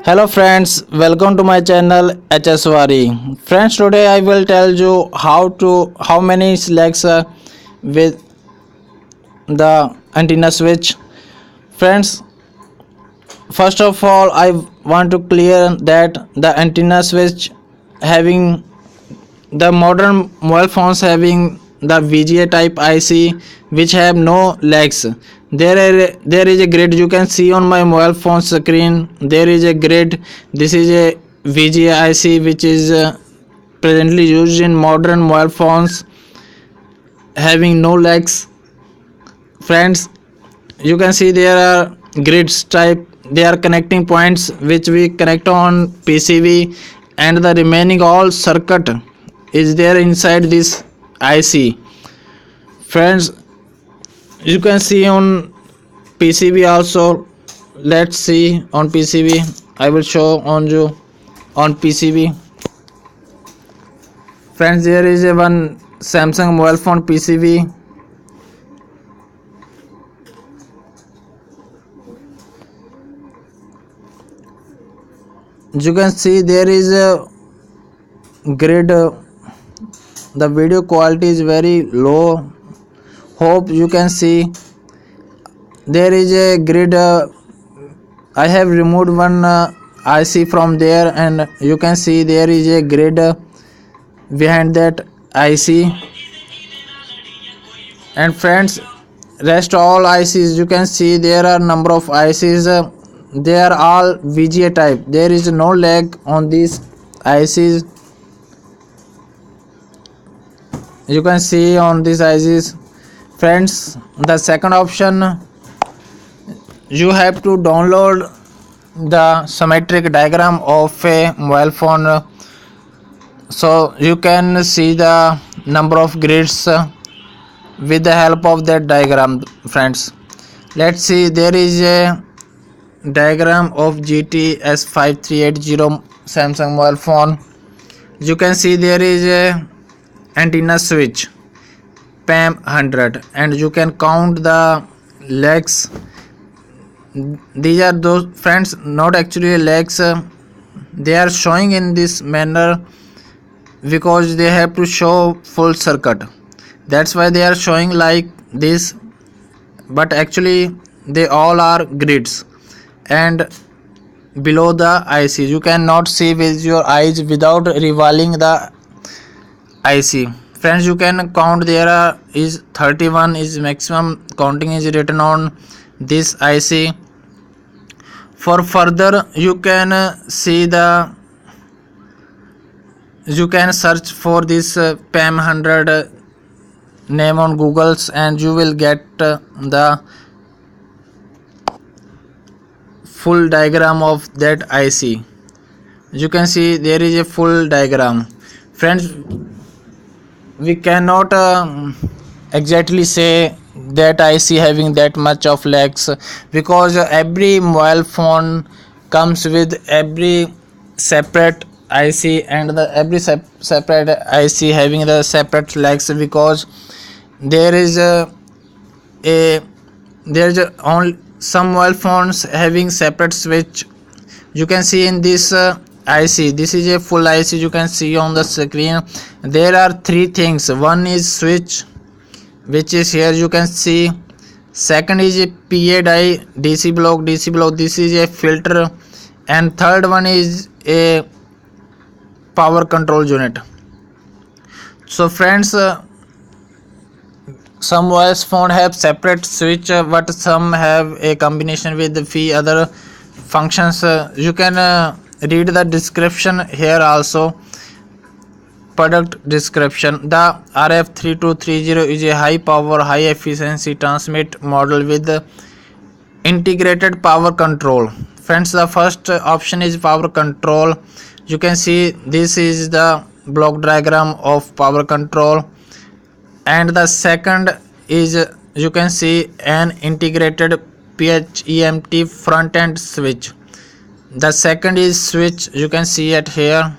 Hello friends, welcome to my channel HSWari. Friends, today I will tell you how many legs with the antenna switch. Friends, first of all I want to clear that the antenna switch having the modern mobile phones having the VGA type IC which have no legs. There is a grid you can see on my mobile phone screen. There is a grid. This is a VGA IC which is presently used in modern mobile phones having no legs. Friends, you can see there are grids type. They are connecting points which we connect on PCB, and the remaining all circuit is there inside this IC. Friends, you can see on PCB also. Let's see on PCB. I will show on you on PCB. Friends, there is a one Samsung mobile phone PCB. You can see there is a grid. The video quality is very low. Hope you can see there is a grid. I have removed one IC from there, and you can see there is a grid behind that IC. And friends, rest all ICs you can see there are number of ICs. They are all VGA type. There is no lag on these ICs. You can see on these ICs. Friends, the second option, you have to download the symmetric diagram of a mobile phone, so you can see the number of grids with the help of that diagram. Friends, let's see, there is a diagram of GTS5380 Samsung mobile phone. You can see there is a antenna switch PAM 100, and you can count the legs. These are those, friends, not actually legs. They are showing in this manner because they have to show full circuit. That's why they are showing like this, but actually they all are grids. And below the IC you cannot see with your eyes without revolving the IC. Friends, you can count there is 31 is maximum counting is written on this IC. For further you can see you can search for this PAM 100 name on Google's, and you will get the full diagram of that IC. You can see there is a full diagram. Friends, we cannot exactly say that IC having that much of legs, because every mobile phone comes with every separate IC, and the every separate IC having the separate legs, because there is only some mobile phones having separate switch. You can see in this IC, this is a full IC. You can see on the screen there are three things. One is switch, which is here you can see. Second is a PA die, DC block. This is a filter, and third one is a power control unit. So friends, some mobile phone have separate switch, but some have a combination with the few other functions. You can read the description here also. Product description: the RF3230 is a high power high efficiency transmit model with integrated power control. Friends, the first option is power control. You can see this is the block diagram of power control, and the second is you can see an integrated PHEMT front end switch. The second is switch, you can see it here,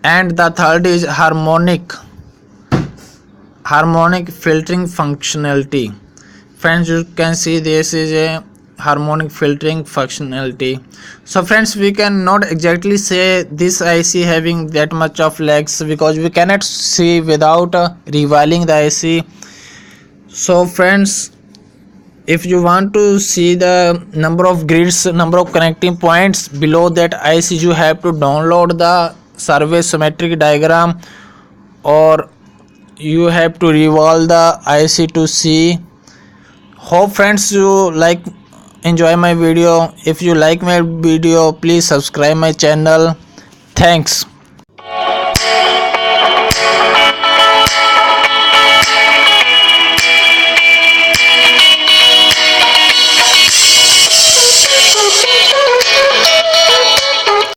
and the third is harmonic filtering functionality. Friends, you can see this is a harmonic filtering functionality. So friends, we cannot exactly say this IC having that much of lags because we cannot see without rewiring the IC. So friends, if you want to see the number of grids, number of connecting points below that IC, you have to download the survey symmetric diagram, or you have to revolve the IC to see. Hope friends you enjoy my video. If you like my video, please subscribe my channel. Thanks.